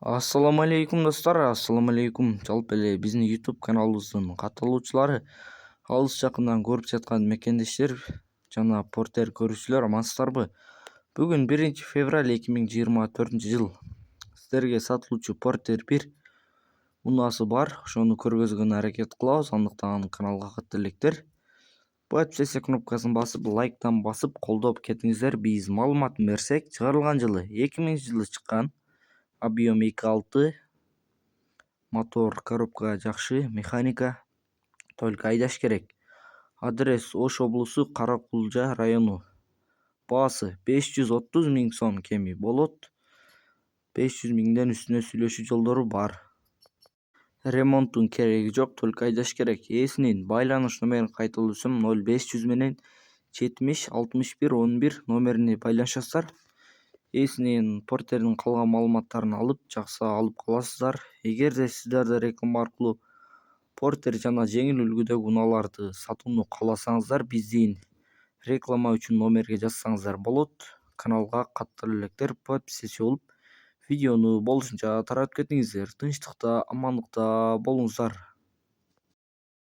Ассаламу алейкум достар, ассаламу алейкум. Жалпы эле биздин YouTube каналыбыздын катталуучулары, алыс жакындан көрүп жаткан мекендештер жана портер көрүүчүлөр амансыздарбы? Бүгүн 1 февраль 2024-жыл. Сиздерге сатылуучу Портер 1 унаасы бар. Ошону көргөзгөнгө аракет кылабыз. Андыктан каналга катты электер подписаться кнопкасын басып, лайктан басып колдоп кетиңиздер. Биз маалыматын берсек, чыгарылган жылы 2000-жылы чыккан, объем 2.6, мотор, коробка жакшы, механика, только айдаш керек. Адрес Ош облусу, Каракулжа району. Баасы 530 000 сом кеми болот. 500 000ден үстүнө сүйлөшүү жолдору бар. Ремонттун кереги жок, только айдаш керек. Ээсинин байланыш номерин кайталоосом 0500 менен 70 61 11 номерине байланышасыздар. Ээсинин портердин калган маалыматтарын алып, жакса алып каласыздар. Эгерде сиздерде реклама аркылуу портер жана жеңил үлгүдөгү унааларды сатууну кааласаңыздар, биздин реклама үчүн номерге жазсаңыздар болот. Каналга каттуу электер подписаться болуп, видеону болушунча таратып кетиңиздер. Тынчтыкта, амандыкта болуңуздар.